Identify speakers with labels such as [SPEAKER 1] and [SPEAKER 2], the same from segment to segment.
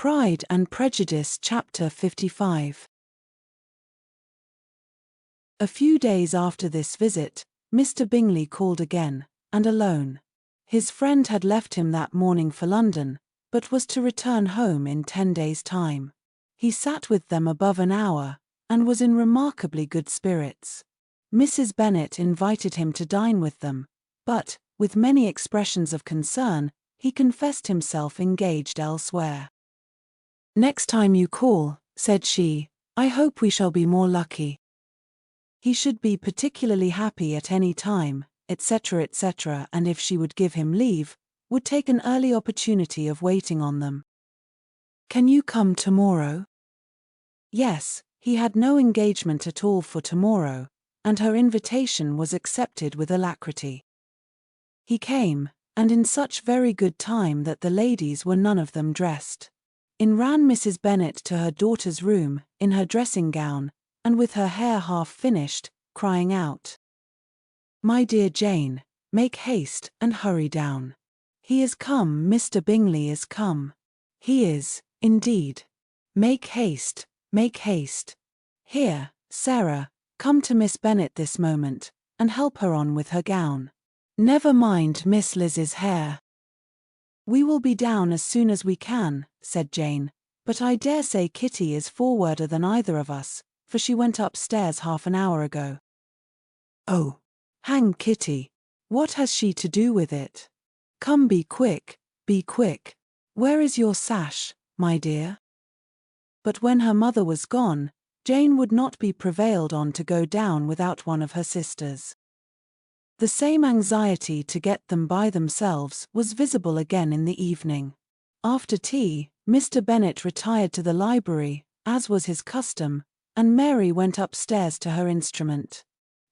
[SPEAKER 1] Pride and Prejudice Chapter 55. A few days after this visit, Mr. Bingley called again, and alone. His friend had left him that morning for London, but was to return home in 10 days' time. He sat with them above an hour, and was in remarkably good spirits. Mrs. Bennet invited him to dine with them, but, with many expressions of concern, he confessed himself engaged elsewhere. "Next time you call," said she, "I hope we shall be more lucky." He should be particularly happy at any time, etc., etc., and if she would give him leave, would take an early opportunity of waiting on them. "Can you come tomorrow?" Yes, he had no engagement at all for tomorrow, and her invitation was accepted with alacrity. He came, and in such very good time that the ladies were none of them dressed. In ran Mrs. Bennet to her daughter's room, in her dressing gown, and with her hair half finished, crying out, "My dear Jane, make haste and hurry down. He is come, Mr. Bingley is come. He is, indeed. Make haste, make haste. Here, Sarah, come to Miss Bennet this moment, and help her on with her gown. Never mind Miss Liz's hair." "We will be down as soon as we can," said Jane, "but I dare say Kitty is forwarder than either of us, for she went upstairs half an hour ago." "Oh, hang Kitty! What has she to do with it? Come, be quick, be quick. Where is your sash, my dear?" But when her mother was gone, Jane would not be prevailed on to go down without one of her sisters. The same anxiety to get them by themselves was visible again in the evening. After tea, Mr. Bennet retired to the library, as was his custom, and Mary went upstairs to her instrument.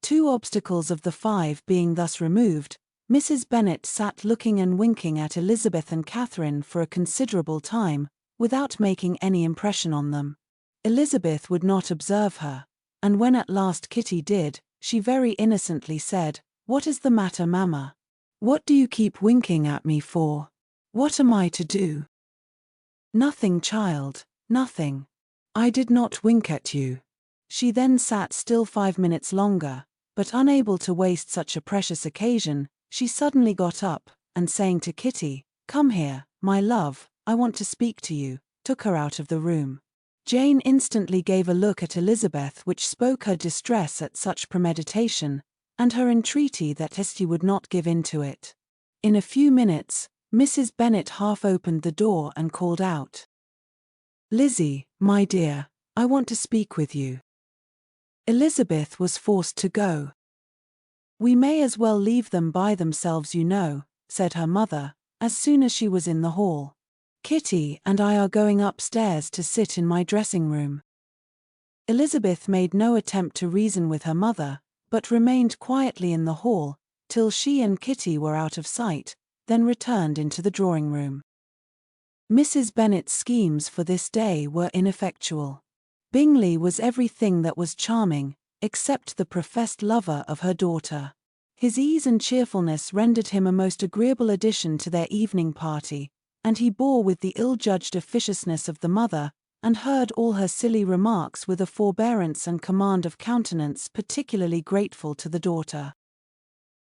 [SPEAKER 1] 2 obstacles of the 5 being thus removed, Mrs. Bennet sat looking and winking at Elizabeth and Catherine for a considerable time, without making any impression on them. Elizabeth would not observe her, and when at last Kitty did, she very innocently said, "What is the matter, mamma? What do you keep winking at me for? What am I to do?" "Nothing, child, nothing. I did not wink at you." She then sat still 5 minutes longer, but unable to waste such a precious occasion, she suddenly got up, and saying to Kitty, "Come here, my love, I want to speak to you," took her out of the room. Jane instantly gave a look at Elizabeth which spoke her distress at such premeditation, and her entreaty that Esty would not give in to it. In a few minutes, Mrs. Bennet half opened the door and called out, "Lizzie, my dear, I want to speak with you." Elizabeth was forced to go. "We may as well leave them by themselves, you know," said her mother, as soon as she was in the hall. "Kitty and I are going upstairs to sit in my dressing room." Elizabeth made no attempt to reason with her mother, but remained quietly in the hall, till she and Kitty were out of sight, then returned into the drawing-room. Mrs. Bennet's schemes for this day were ineffectual. Bingley was everything that was charming, except the professed lover of her daughter. His ease and cheerfulness rendered him a most agreeable addition to their evening party, and he bore with the ill-judged officiousness of the mother, and heard all her silly remarks with a forbearance and command of countenance particularly grateful to the daughter.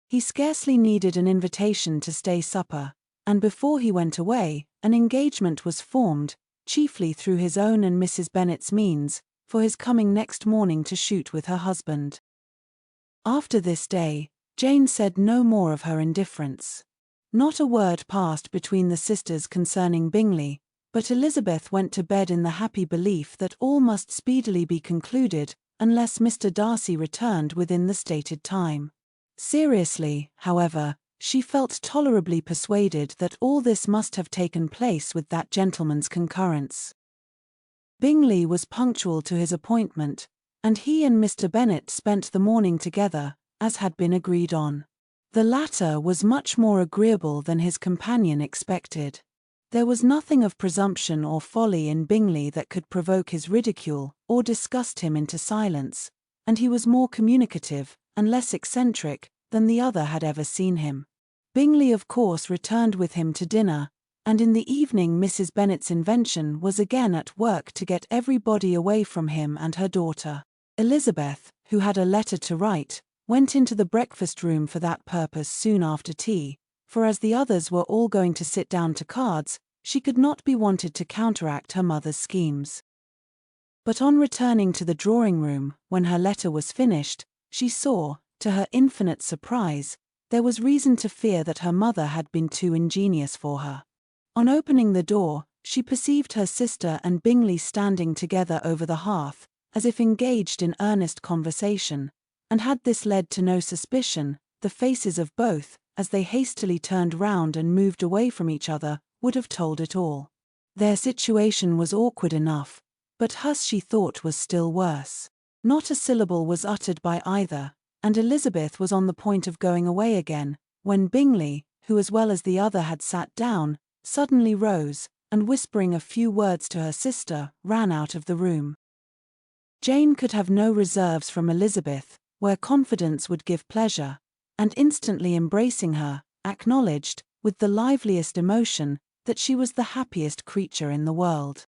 [SPEAKER 1] He scarcely needed an invitation to stay supper, and before he went away, an engagement was formed, chiefly through his own and Mrs. Bennet's means, for his coming next morning to shoot with her husband. After this day, Jane said no more of her indifference. Not a word passed between the sisters concerning Bingley, but Elizabeth went to bed in the happy belief that all must speedily be concluded, unless Mr. Darcy returned within the stated time. Seriously, however, she felt tolerably persuaded that all this must have taken place with that gentleman's concurrence. Bingley was punctual to his appointment, and he and Mr. Bennet spent the morning together, as had been agreed on. The latter was much more agreeable than his companion expected. There was nothing of presumption or folly in Bingley that could provoke his ridicule, or disgust him into silence, and he was more communicative, and less eccentric, than the other had ever seen him. Bingley of course returned with him to dinner, And in the evening Mrs. Bennet's invention was again at work to get everybody away from him and her daughter. Elizabeth, who had a letter to write, went into the breakfast room for that purpose soon after tea, for as the others were all going to sit down to cards, she could not be wanted to counteract her mother's schemes. But on returning to the drawing-room, when her letter was finished, she saw, to her infinite surprise, there was reason to fear that her mother had been too ingenious for her. On opening the door, she perceived her sister and Bingley standing together over the hearth, as if engaged in earnest conversation, and had this led to no suspicion, the faces of both, as they hastily turned round and moved away from each other, would have told it all. Their situation was awkward enough, but hers she thought was still worse. Not a syllable was uttered by either, and Elizabeth was on the point of going away again, when Bingley, who as well as the other had sat down, suddenly rose, and whispering a few words to her sister, ran out of the room. Jane could have no reserves from Elizabeth, where confidence would give pleasure, and instantly embracing her, acknowledged, with the liveliest emotion, that she was the happiest creature in the world.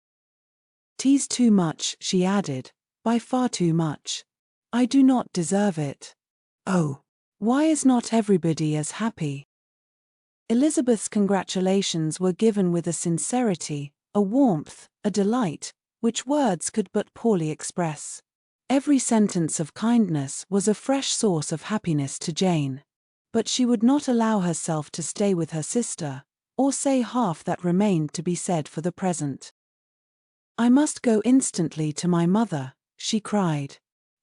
[SPEAKER 1] "'Tis too much," she added, "by far too much. I do not deserve it. Oh, why is not everybody as happy?" Elizabeth's congratulations were given with a sincerity, a warmth, a delight, which words could but poorly express. Every sentence of kindness was a fresh source of happiness to Jane. But she would not allow herself to stay with her sister, or say half that remained to be said for the present. "I must go instantly to my mother," she cried.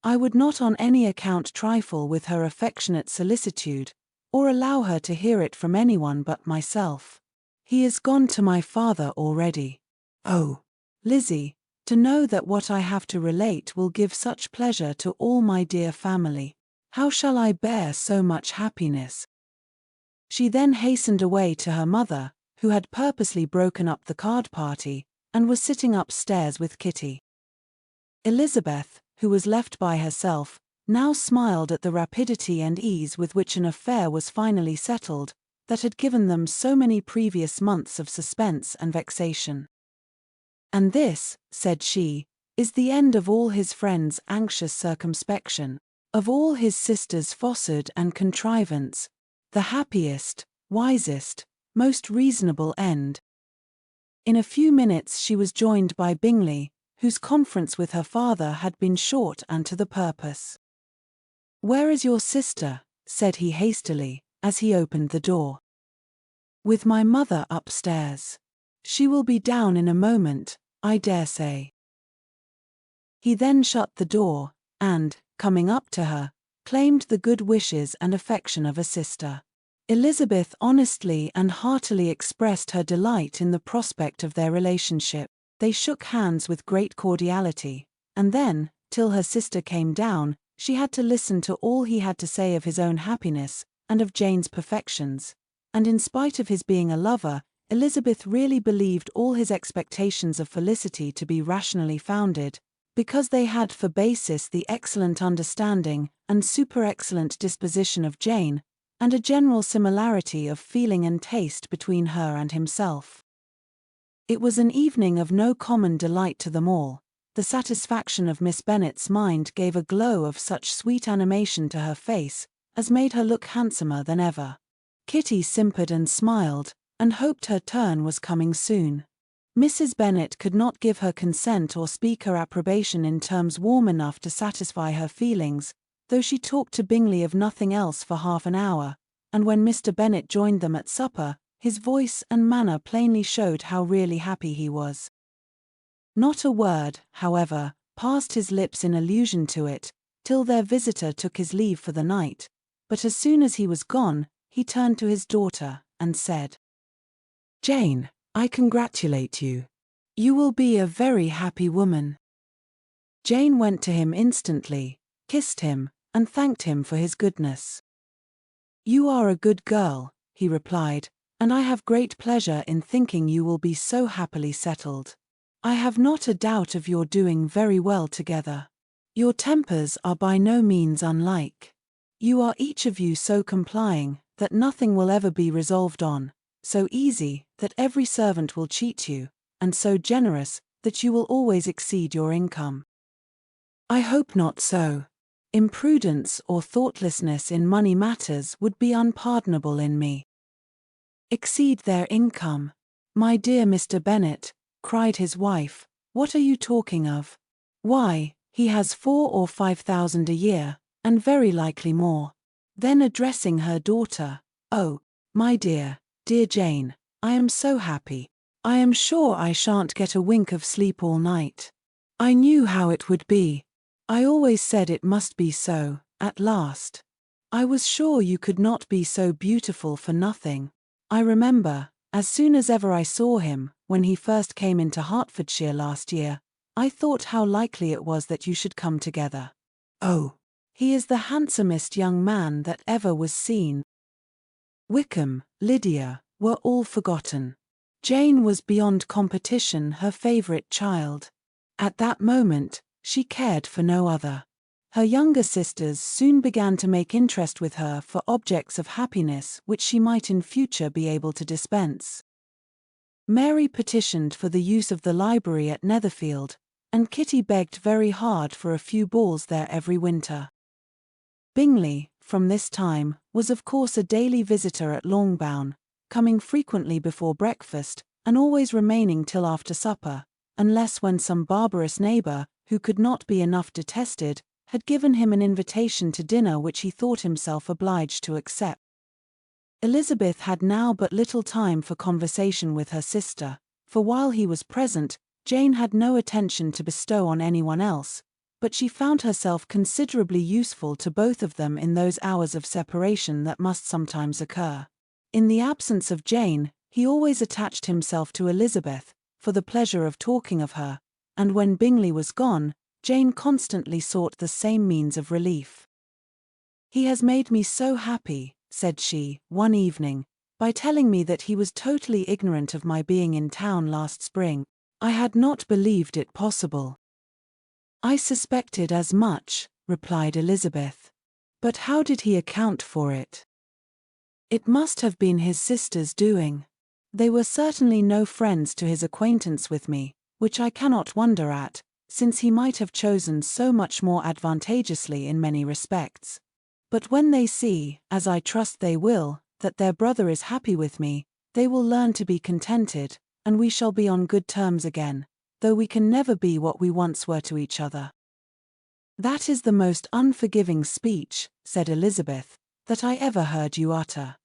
[SPEAKER 1] "I would not on any account trifle with her affectionate solicitude, or allow her to hear it from anyone but myself. He is gone to my father already. Oh, Lizzie, to know that what I have to relate will give such pleasure to all my dear family. How shall I bear so much happiness?" She then hastened away to her mother, who had purposely broken up the card party, and was sitting upstairs with Kitty. Elizabeth, who was left by herself, now smiled at the rapidity and ease with which an affair was finally settled, that had given them so many previous months of suspense and vexation. "And this," said she, "is the end of all his friends' anxious circumspection, of all his sister's falsehood and contrivance, the happiest, wisest, most reasonable end." In a few minutes she was joined by Bingley, whose conference with her father had been short and to the purpose. "Where is your sister?" said he hastily, as he opened the door. "With my mother upstairs. She will be down in a moment, I dare say." He then shut the door, and, coming up to her, claimed the good wishes and affection of a sister. Elizabeth honestly and heartily expressed her delight in the prospect of their relationship. They shook hands with great cordiality, and then, till her sister came down, she had to listen to all he had to say of his own happiness, and of Jane's perfections, and in spite of his being a lover, Elizabeth really believed all his expectations of felicity to be rationally founded, because they had for basis the excellent understanding and super-excellent disposition of Jane, and a general similarity of feeling and taste between her and himself. It was an evening of no common delight to them all. The satisfaction of Miss Bennet's mind gave a glow of such sweet animation to her face, as made her look handsomer than ever. Kitty simpered and smiled, and hoped her turn was coming soon. Mrs. Bennet could not give her consent or speak her approbation in terms warm enough to satisfy her feelings, though she talked to Bingley of nothing else for half an hour, and when Mr. Bennet joined them at supper, his voice and manner plainly showed how really happy he was. Not a word, however, passed his lips in allusion to it, till their visitor took his leave for the night, but as soon as he was gone, he turned to his daughter, and said, "Jane, I congratulate you. You will be a very happy woman." Jane went to him instantly, kissed him, and thanked him for his goodness. "You are a good girl," he replied, "and I have great pleasure in thinking you will be so happily settled. I have not a doubt of your doing very well together. Your tempers are by no means unlike. You are each of you so complying, that nothing will ever be resolved on, so easy that every servant will cheat you, and so generous that you will always exceed your income. I hope not so. Imprudence or thoughtlessness in money matters would be unpardonable in me. Exceed their income. My dear Mr. Bennet, cried his wife, what are you talking of? Why, he has 4,000 or 5,000 a year, and very likely more. Then addressing her daughter, oh, my dear, dear Jane, I am so happy. I am sure I shan't get a wink of sleep all night. I knew how it would be. I always said it must be so, at last. I was sure you could not be so beautiful for nothing. I remember, as soon as ever I saw him, when he first came into Hertfordshire last year, I thought how likely it was that you should come together. Oh, he is the handsomest young man that ever was seen. Wickham, Lydia, were all forgotten. Jane was beyond competition her favourite child. At that moment, she cared for no other. Her younger sisters soon began to make interest with her for objects of happiness which she might in future be able to dispense. Mary petitioned for the use of the library at Netherfield, and Kitty begged very hard for a few balls there every winter. Bingley, from this time, was of course a daily visitor at Longbourn, coming frequently before breakfast, and always remaining till after supper, unless when some barbarous neighbour, who could not be enough detested, had given him an invitation to dinner which he thought himself obliged to accept. Elizabeth had now but little time for conversation with her sister, for while he was present, Jane had no attention to bestow on anyone else, but she found herself considerably useful to both of them in those hours of separation that must sometimes occur. In the absence of Jane, he always attached himself to Elizabeth, for the pleasure of talking of her, and when Bingley was gone, Jane constantly sought the same means of relief. He has made me so happy, said she, one evening, by telling me that he was totally ignorant of my being in town last spring. I had not believed it possible. I suspected as much, replied Elizabeth. But how did he account for it? It must have been his sister's doing. They were certainly no friends to his acquaintance with me, which I cannot wonder at, since he might have chosen so much more advantageously in many respects. But when they see, as I trust they will, that their brother is happy with me, they will learn to be contented, and we shall be on good terms again, though we can never be what we once were to each other. That is the most unforgiving speech, said Elizabeth, that I ever heard you utter.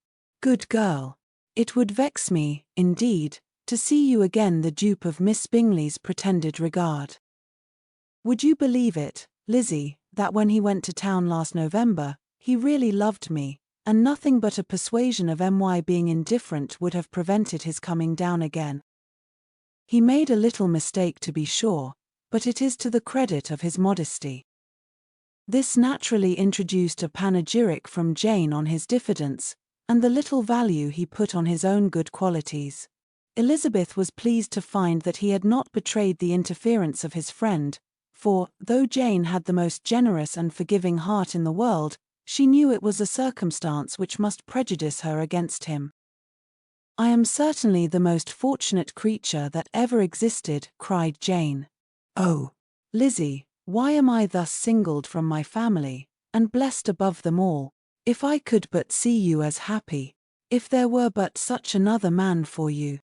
[SPEAKER 1] Good girl. It would vex me, indeed, to see you again the dupe of Miss Bingley's pretended regard. Would you believe it, Lizzie, that when he went to town last November, he really loved me, and nothing but a persuasion of my being indifferent would have prevented his coming down again? He made a little mistake to be sure, but it is to the credit of his modesty. This naturally introduced a panegyric from Jane on his diffidence, and the little value he put on his own good qualities. Elizabeth was pleased to find that he had not betrayed the interference of his friend, for, though Jane had the most generous and forgiving heart in the world, she knew it was a circumstance which must prejudice her against him. I am certainly the most fortunate creature that ever existed, cried Jane. Oh, Lizzie, why am I thus singled from my family, and blessed above them all? If I could but see you as happy, if there were but such another man for you.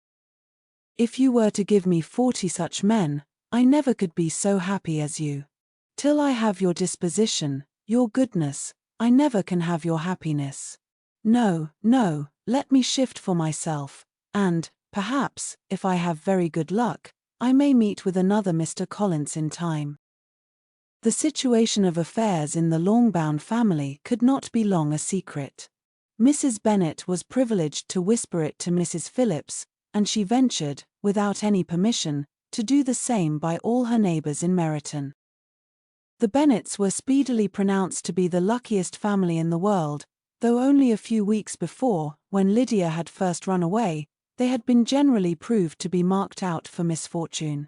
[SPEAKER 1] If you were to give me 40 such men, I never could be so happy as you. Till I have your disposition, your goodness, I never can have your happiness. No, no, let me shift for myself, and, perhaps, if I have very good luck, I may meet with another Mr. Collins in time. The situation of affairs in the Longbourn family could not be long a secret. Mrs. Bennet was privileged to whisper it to Mrs. Phillips, and she ventured, without any permission, to do the same by all her neighbours in Meryton. The Bennets were speedily pronounced to be the luckiest family in the world, though only a few weeks before, when Lydia had first run away, they had been generally proved to be marked out for misfortune.